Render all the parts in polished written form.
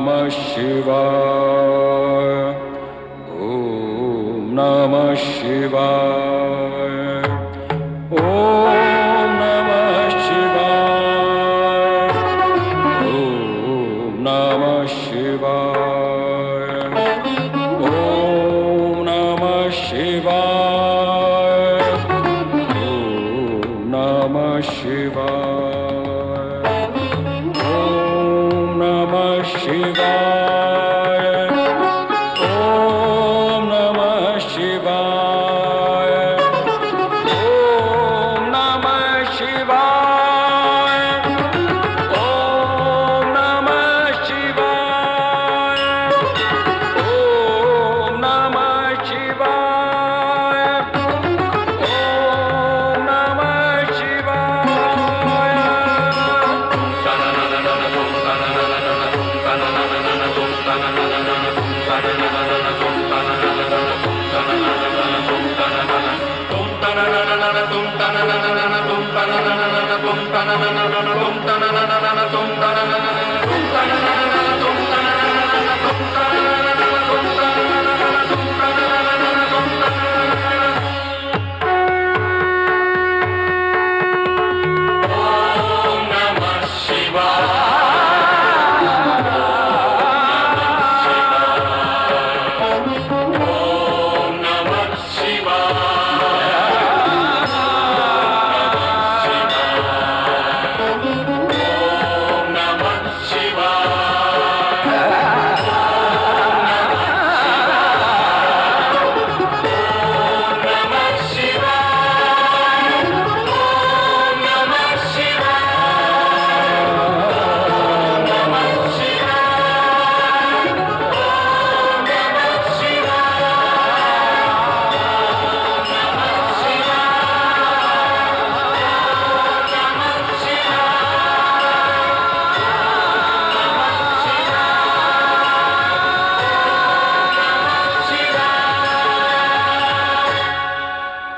नमः शिवाय। ओम नमः शिवाय। ओम नमः शिवाय। ओम नमः शिवाय। ओम नमः शिवाय। ओम नमः शिवाय। ओम नमः शिवाय। ओम नमः शिवाय। ओम नमः शिवाय। ओम नमः शिवाय। ओम नमः शिवाय।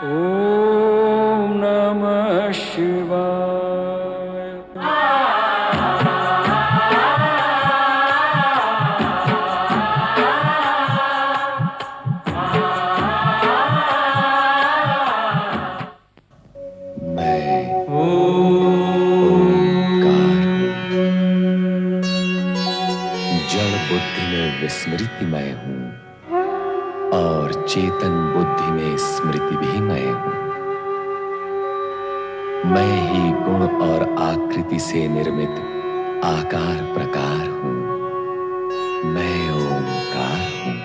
ओम नमः शिवाय। ओम नमः शिवाय। मैं ओंकार जड़ बुद्धि में विस्मृति मैं हूँ और चेतन बुद्धि में स्मृति भी मैं हूँ। मैं ही गुण और आकृति से निर्मित आकार प्रकार हूँ। मैं ओंकार हूँ।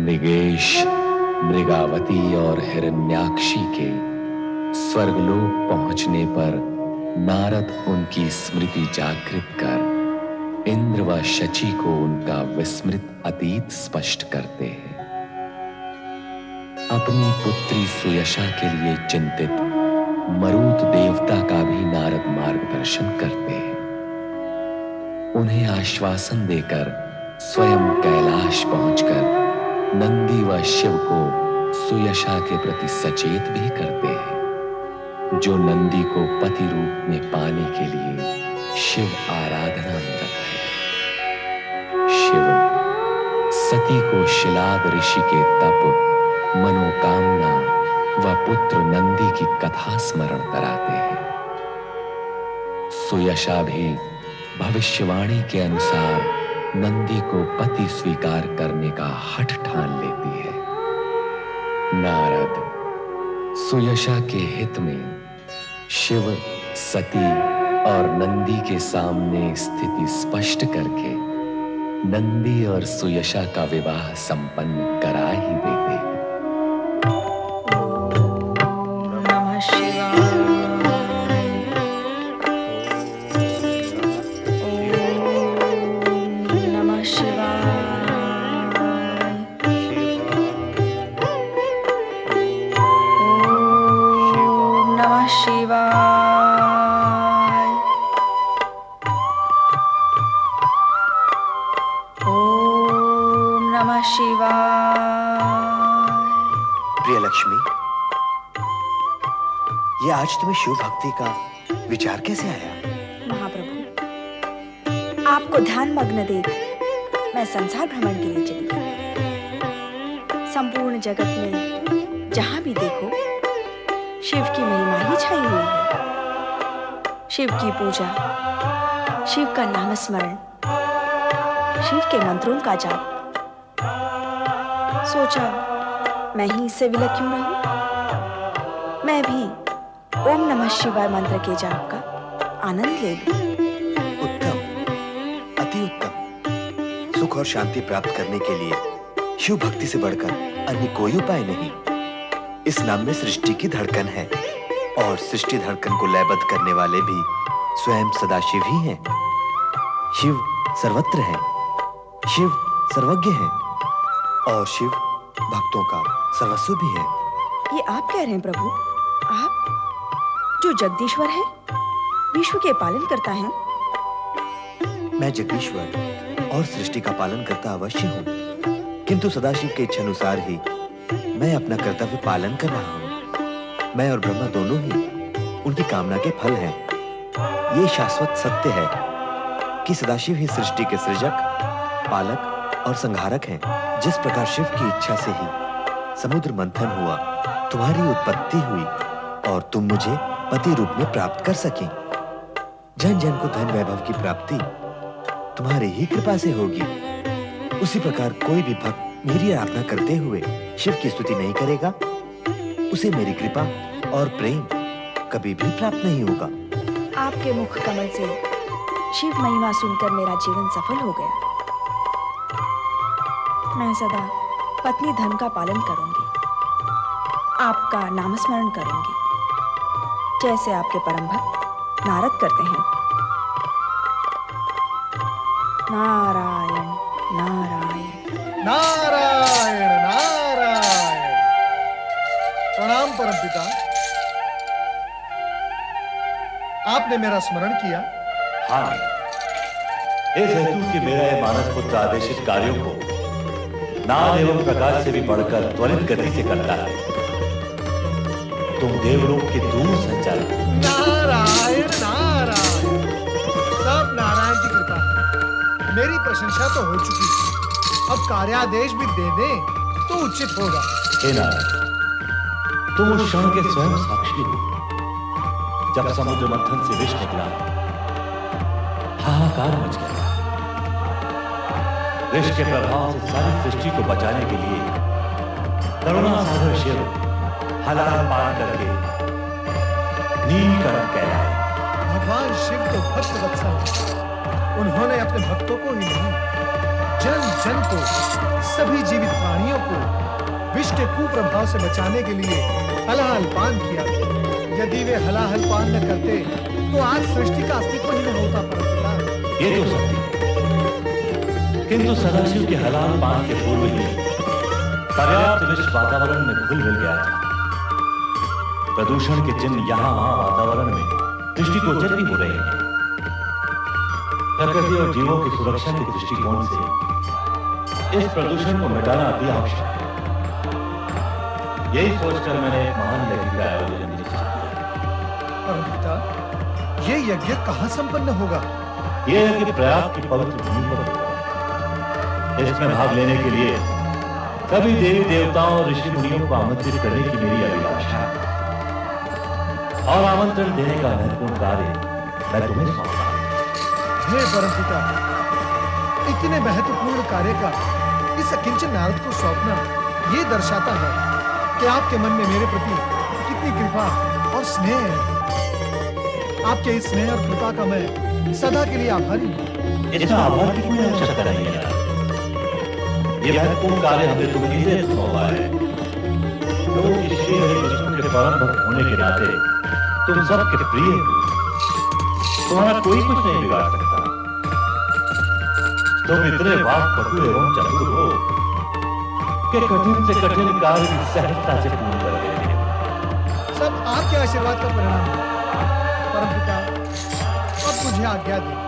मृगेश, मृगावती और हिरण्याक्षी के स्वर्गलोक पहुंचने पर नारद उनकी स्मृति जागृत कर इंद्र व शची को उनका विस्मृत अतीत स्पष्ट करते हैं। अपनी पुत्री सुयशा के लिए चिंतित मरुत देवता का भी नारद मार्गदर्शन करते हैं। उन्हें आश्वासन देकर स्वयं कैलाश पहुंचकर नंदी व शिव को सुयशा के प्रति सचेत भी करते हैं, जो नंदी को पति रूप में पाने के लिए शिव आराधना में रत है। शिव सती को शिलाद ऋषि के तप, मनोकामना व पुत्र नंदी की कथा स्मरण कराते हैं। सुयशा भी भविष्यवाणी के अनुसार नंदी को पति स्वीकार करने का हठ ठान लेती है। नारद सुयशा के हित में शिव, सती और नंदी के सामने स्थिति स्पष्ट करके नंदी और सुयशा का विवाह संपन्न करा ही देते हैं। प्रियलक्ष्मी, ये आज तुम्हें शिव भक्ति का विचार कैसे आया? महाप्रभु, आपको ध्यान मग्न देख मैं संसार भ्रमण के लिए चली गई। संपूर्ण जगत में जहां भी देखो शिव की महिमा ही छाई हुई है। शिव की पूजा, शिव का नाम स्मरण, शिव के मंत्रों का जाप। सोचा मैं ही इससे विलग क्यों रहूं? मैं भी ओम नमः शिवाय मंत्र के जाप का आनंद ले लूं। उत्तम, अति उत्तम। सुख और शांति प्राप्त करने के लिए शिव भक्ति से बढ़कर अन्य कोई उपाय नहीं। इस नाम में सृष्टि की धड़कन है और सृष्टि धड़कन को लयबद्ध करने वाले भी स्वयं सदाशिव ही हैं। शिव सर्वत्र है, शिव सर्वज्ञ है और शिव भक्तों का सर्वस्व भी है। ये आप कह रहे हैं प्रभु? आप जो जगदीश्वर है, विश्व के पालन करता है? मैं जगदीश्वर और सृष्टि का पालन करता अवश्य हूँ, किंतु सदाशिव के इच्छानुसार ही मैं अपना कर्तव्य पालन कर रहा हूँ। मैं और ब्रह्मा दोनों ही उनकी कामना के फल हैं। ये शाश्वत सत्य है कि सदाशिव ही सृष्टि के सृजक, पालक और संहारक हैं। जिस प्रकार शिव की इच्छा से ही समुद्र मंथन हुआ, तुम्हारी उत्पत्ति हुई और तुम मुझे पति रूप में प्राप्त कर सकी। जन जन को धन वैभव की प्राप्ति तुम्हारी ही कृपा से होगी। उसी प्रकार कोई भी भक्त मेरी आराधना करते हुए शिव की स्तुति नहीं करेगा, उसे मेरी कृपा और प्रेम कभी भी प्राप्त नहीं होगा। आपके मुख कमल से शिव महिमा सुनकर मेरा जीवन सफल हो गया। मैं सदा पत्नी धर्म का पालन करूंगी, आपका नाम स्मरण करूंगी, जैसे आपके परम भक्त नारद करते हैं। नारायण नारायण नारायण नारायण। प्रणाम परमपिता, आपने मेरा स्मरण किया। हाँ, इस हेतु कि मेरा यह मानस पुत्र आदेशित कार्यों को नाद एवं प्रकाश से भी बढ़कर त्वरित गति से करता है। तुम देवलोक के दूर संचालक। नारायण नारायण, सब नारायण की कृपा है। मेरी प्रशंसा तो हो चुकी, अब कार्यादेश भी दे दें तो उचित होगा। हे नारायण, तुम उस क्षण के स्वयं साक्षी हो जब समुद्र मंथन से विष निकला, हाहाकार मच गया। विष के प्रभाव से सारी सृष्टि को बचाने के लिए करुणा सागर शिव हलाल पान करके नीलकंठ कहलाए। भगवान शिव तो भक्त वत्सल, उन्होंने अपने भक्तों को ही नहीं, जन जन को, सभी जीवित प्राणियों को विष के कुप्रभाव से बचाने के लिए हलाहल पान किया। यदि वे हलाहल पान न करते तो आज सृष्टि का अस्तित्व ही न होता। परंपरा ये तो सत्य है, किंतु सदाशिव के हलाल पान के पूर्व ही पर्याप्त विष वातावरण में घुल मिल गया था। प्रदूषण के चिन्ह यहां वहां वातावरण में दृष्टिगोचर भी हो रहे हैं। प्रकृति और जीवों की सुरक्षा के दृष्टिकोण से इस प्रदूषण को मिटाना अति आवश्यक है। यही सोचकर मैंने एक महान यज्ञ का आयोजन निश्चित किया। परंपिता, ये यज्ञ कहाँ संपन्न होगा? यह यज्ञ प्रयाग की पवित्र भूमि पर होगा। इसमें भाग लेने के लिए सभी देवी देवताओं और ऋषि मुनियों को आमंत्रित करने की मेरी अभिलाषा है और आमंत्रण देने का महत्वपूर्ण कार्य मैं तुम्हें सौंपता हूं। हे परमपिता, इतने महत्वपूर्ण कार्य का इस अकिंचन नारद को सौंपना ये दर्शाता है कि आपके मन में मेरे प्रति कितनी कृपा और स्नेह है। आपके इस स्नेह और कृपा का मैं सदा के लिए आभारी हूं। इसमें आभार की कोई आवश्यकता नहीं है। ये महत्वपूर्ण कार्य हमने तुम्हें इसलिए सौंपा है क्योंकि श्री हरि विष्णु के परम भक्त होने के नाते तुम सबके प्रिय हो। तुम्हारा कोई कुछ नहीं बिगाड़ सकता। तुम इतने वाक्पटु एवं चतुर हो कि कठिन से कठिन कार्य की सहजता से पूर्ण कर देते हो। सब आपके आशीर्वाद का परिणाम है। परमपिता, अब मुझे आज्ञा दें।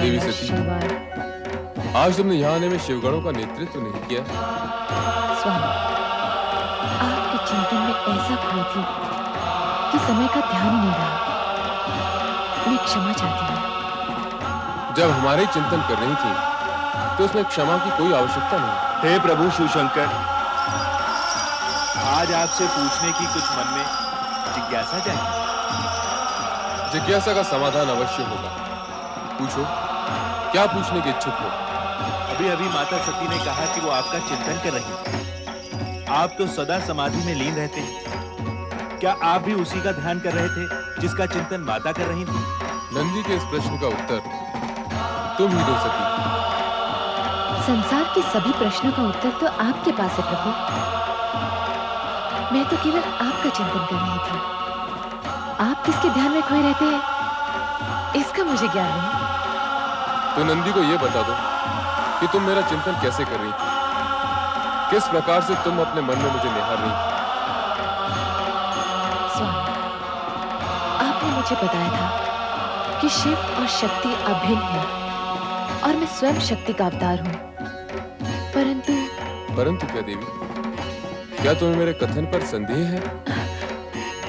देवी नमः सती। शिवाय। आज तुमने यहाँ आने में शिवगणों का नेतृत्व नहीं किया। स्वामी, आपके चिंतन में ऐसा खोई थी कि समय का ध्यान ही नहीं रहा। मैं क्षमा चाहती हूँ। जब हमारे चिंतन कर रही थी तो उसमें क्षमा की कोई आवश्यकता नहीं। हे प्रभु शिवशंकर, आज आपसे पूछने की कुछ मन में जिज्ञासा जागी। जिज्ञासा का समाधान अवश्य होगा। पूछो, क्या पूछने के इच्छुक हो? अभी अभी माता सती ने कहा कि वो आपका चिंतन कर रही हैं। आप तो सदा समाधि में लीन रहते हैं। क्या आप भी उसी का ध्यान कर रहे थे जिसका चिंतन माता कर रही थी? नंदी के इस प्रश्न का उत्तर तुम ही दो सती। संसार के सभी प्रश्नों का उत्तर तो आपके पास है प्रभु। मैं तो केवल आपका चिंतन कर रही थी। आप किसके ध्यान में खोए रहते हैं, इसका मुझे ज्ञान नहीं। तो नंदी को यह बता दो कि तुम मेरा चिंतन कैसे कर रही थी, किस प्रकार से तुम अपने मन में मुझे निहार रही थी। स्वामी, आपने मुझे बताया था कि शिव और शक्ति अभिन्न है और मैं स्वयं शक्ति का अवतार हूँ। परंतु क्या देवी, क्या तुम्हें मेरे कथन पर संदेह है?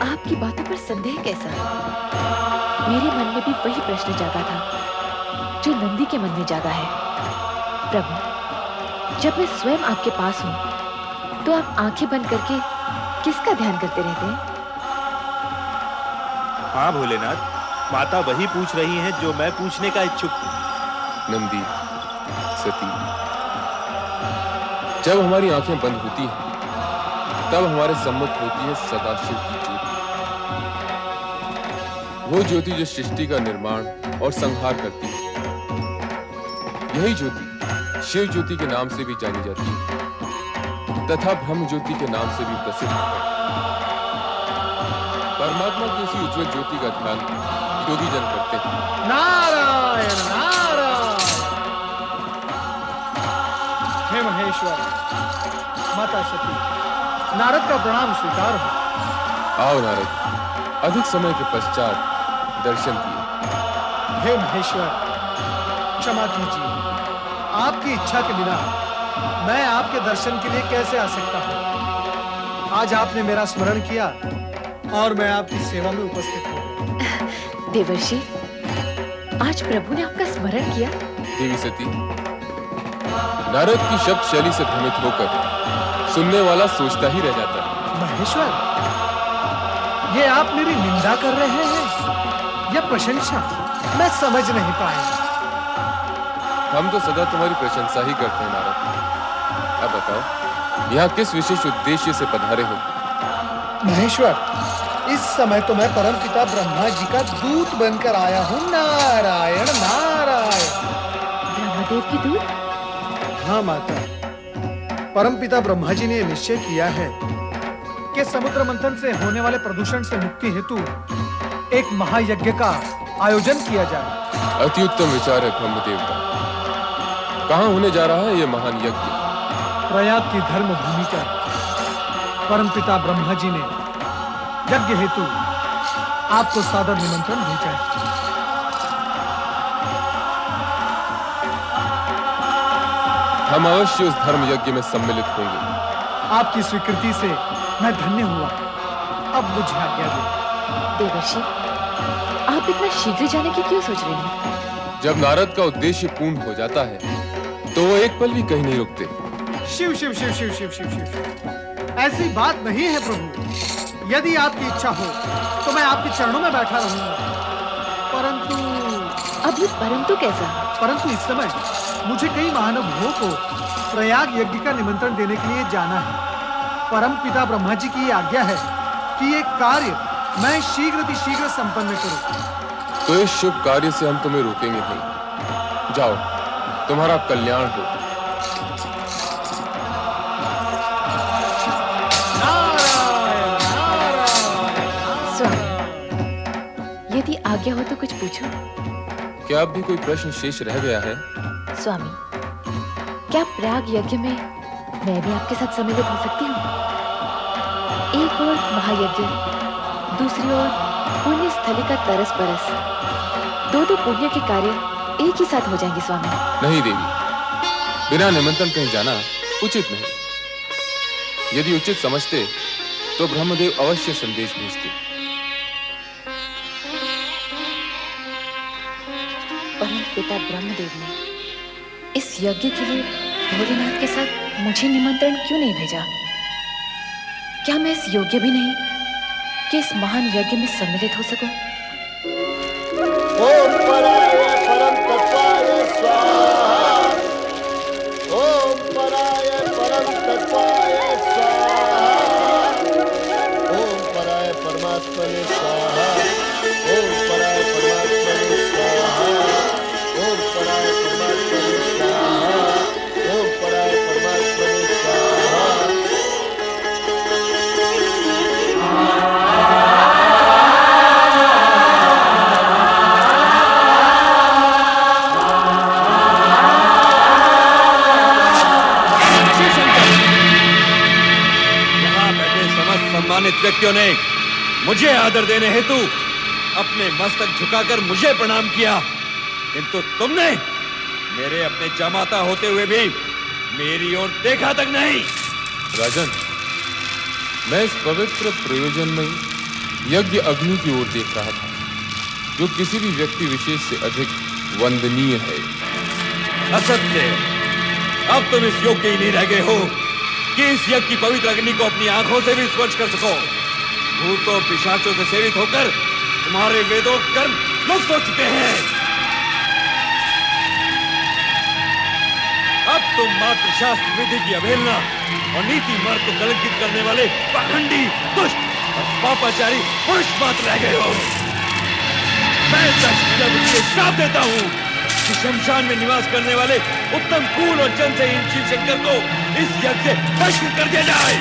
आपकी बातों पर संदेह कैसा? मेरे मन में भी वही प्रश्न जागा था जो नंदी के मन में जागा है। प्रभु, जब मैं स्वयं आपके पास हूँ तो आप आंखें बंद करके किसका ध्यान करते रहते हैं? हाँ भोलेनाथ, माता वही पूछ रही हैं जो मैं पूछने का इच्छुक हूँ। नंदी, सती, जब हमारी आंखें बंद होती हैं तब हमारे सम्मुख होती है सदाशिव की ज्योति। वो ज्योति जो सृष्टि का निर्माण और संहार करती है। यही ज्योति शिव ज्योति के नाम से भी जानी जाती है तथा ब्रह्म ज्योति के नाम से भी प्रसिद्ध है। परमात्मा की उसी उज्ज्वल ज्योति का ध्यान योगी जन करते हैं। नारायण नारायण। हे महेश्वर, माता सती, नारद का प्रणाम स्वीकार हो। आओ नारद, अधिक समय के पश्चात दर्शन दिए। हे महेश्वर, क्षमा कीजिए। आपकी इच्छा के बिना मैं आपके दर्शन के लिए कैसे आ सकता हूँ? आज आपने मेरा स्मरण किया और मैं आपकी सेवा में उपस्थित हूँ। देवर्षि, आज प्रभु ने आपका स्मरण किया। देवी सती, नारद की शब्द शैली से भ्रमित होकर सुनने वाला सोचता ही रह जाता है। महेश्वर, ये आप मेरी निंदा कर रहे हैं या प्रशंसा? मैं समझ नहीं पाया। हम तो सदा तुम्हारी प्रशंसा ही करते हैं नारद। अब बताओ, यहाँ किस विशेष उद्देश्य से पधारे हो? महेश्वर, इस समय तो मैं परमपिता ब्रह्मा जी का दूत बनकर आया हूँ। नारायण नारायण। ब्रह्मदेव की दूत? हाँ माता, परमपिता ब्रह्मा जी ने निश्चय किया है कि समुद्र मंथन से होने वाले प्रदूषण से मुक्ति हेतु एक महायज्ञ का आयोजन किया जाए। अति उत्तम विचार है ब्रह्मदेव का। कहाँ होने जा रहा है यह महान यज्ञ? प्रयाग की धर्म भूमि पर परमपिता ब्रह्मा जी ने यज्ञ हेतु आपको सादर निमंत्रण भेजा है। हम अवश्य उस धर्म यज्ञ में सम्मिलित होंगे। आपकी स्वीकृति से मैं धन्य हुआ। अब मुझे आज्ञा दे। देवर्षि, आप इतना शीघ्र जाने की क्यों सोच रहे हैं? जब नारद का उद्देश्य पूर्ण हो जाता है तो वो एक पल भी कहीं नहीं रुकते। शिव शिव शिव शिव शिव शिव शिव, ऐसी बात नहीं है प्रभु। यदि आपकी इच्छा हो तो मैं आपके चरणों में बैठा रहूंगा। परंतु अब ये परंतु कैसा? परंतु इस समय मुझे कई महानुभावों को प्रयाग यज्ञ का निमंत्रण देने के लिए जाना है। परम पिता ब्रह्मा जी की आज्ञा है कि ये कार्य मैं शीघ्र संपन्न करूं। तो इस शुभ कार्य से हम तुम्हें रोकेंगे नहीं। जाओ, तुम्हारा कल्याण हो। स्वामी, यदि आज्ञा हो तो कुछ पूछो। क्या अब भी कोई प्रश्न शेष रह गया है? स्वामी, क्या प्रयाग यज्ञ में मैं भी आपके साथ सम्मिलित हो सकती हूँ? एक ओर महायज्ञ, दूसरी ओर पुण्य स्थली का तरस परस, दो पुण्य के कार्य एक ही साथ हो जाएंगे स्वामी। नहीं देवी, बिना निमंत्रण कहीं जाना उचित नहीं। यदि उचित समझते तो ब्रह्मदेव अवश्य संदेश भेजते। परम पिता ब्रह्मदेव ने इस यज्ञ के लिए भोलेनाथ के साथ मुझे निमंत्रण क्यों नहीं भेजा? क्या मैं इस योग्य भी नहीं कि इस महान यज्ञ में सम्मिलित हो सकूं? ओम पराय परम तत्वाय स्वाहा। ओम पराय परम तत्वाय स्वाहा। ओम पराय परमात्मने स्वाहा। ओम पराय परमात्मने स्वाहा। ओम पराय परमात्मने स्वाहा। ओम पराय परमात्मने स्वाहा। सम्मानित व्यक्तियों ने मुझे आदर देने हेतु अपने मस्तक झुकाकर मुझे प्रणाम किया, किंतु तुमने मेरे अपने जमाता होते हुए भी मेरी ओर देखा तक नहीं। राजन, मैं इस पवित्र प्रयोजन में यज्ञ अग्नि की ओर देख रहा था, जो किसी भी व्यक्ति विशेष से अधिक वंदनीय है। असत्य, अब तुम इस योग्य ही नहीं रह गए हो कि इस यज्ञ की पवित्र अग्नि को अपनी आंखों से भी स्पर्श कर सको। भूतों पिशाचों से सेवित होकर तुम्हारे वेदों कर्म लुप्त हो चुके हैं। अब तुम मात्र शास्त्र विधि की अवहेलना और नीति मार्ग को कलंकित करने वाले पाखंडी, दुष्ट और पापाचारी पुरुष मात्र रह गए हो। मैं श्राप देता हूं कि शमशान में निवास करने वाले उत्तम कुल और जन से इन शिव शंकर को इस यज्ञ से बहिष्कृत कर दिया जाए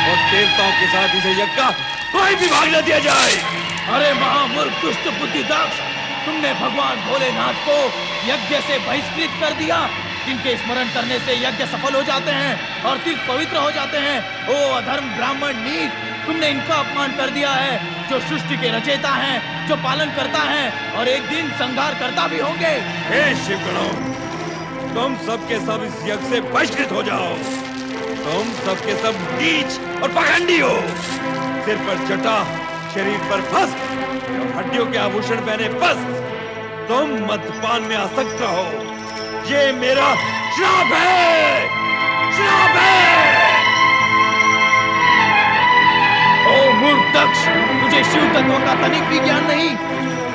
और देवताओं के साथ इस यज्ञ का कोई भी भाग न दिया जाए। अरे महामूर्ख दुष्ट बुद्धि दक्ष, तुमने भगवान भोलेनाथ को यज्ञ से बहिष्कृत कर दिया, जिनके स्मरण करने से यज्ञ सफल हो जाते हैं और तीर्थ पवित्र हो जाते हैं। ओ अधर्म ब्राह्मण नीच, तुमने इनका अपमान कर दिया है, जो सृष्टि के रचयिता हैं, जो पालन करता है और एक दिन संहार करता भी होंगे। हे शिवगणों, तुम सबके सब इस यज्ञ से बहिष्कृत हो जाओ। तुम सबके सब नीच और पाखंडी हो। सिर पर जटा, शरीर पर भस्म और हड्डियों के आभूषण पहने पस्त तुम मद्यपान में आसक्त रहो। ये मेरा श्राप है, श्राप है। ओ मूर्ख दक्ष, तुझे शिव तत्व का तनिक भी ज्ञान नहीं।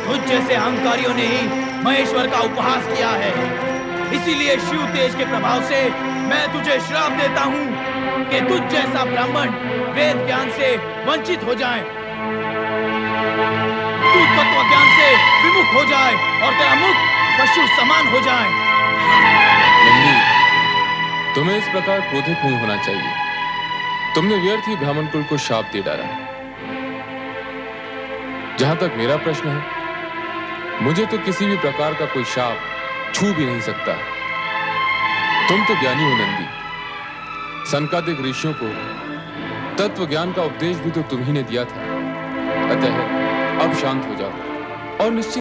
तुझ जैसे अहंकारियों ने ही महेश्वर का उपहास किया है। इसीलिए शिव तेज के प्रभाव से मैं तुझे श्राप देता हूँ कि तुझ जैसा ब्राह्मण वेद ज्ञान से वंचित हो जाए, तू तत्व ज्ञान से विमुख हो जाए और तेरा मुख पशु समान हो जाए। नंदी, तुम्हें इस प्रकार क्रोधित नहीं होना चाहिए। तुमने व्यर्थ ही ब्राह्मण कुल को शाप दे डाला। जहां तक मेरा प्रश्न है, मुझे तो किसी भी प्रकार का कोई शाप छू भी नहीं सकता। तुम तो ज्ञानी हो नंदी। सनकादिक ऋषियों को तत्व ज्ञान का उपदेश भी तो तुम ही ने दिया था। अतः अब शांत हो जाओ और निश्चित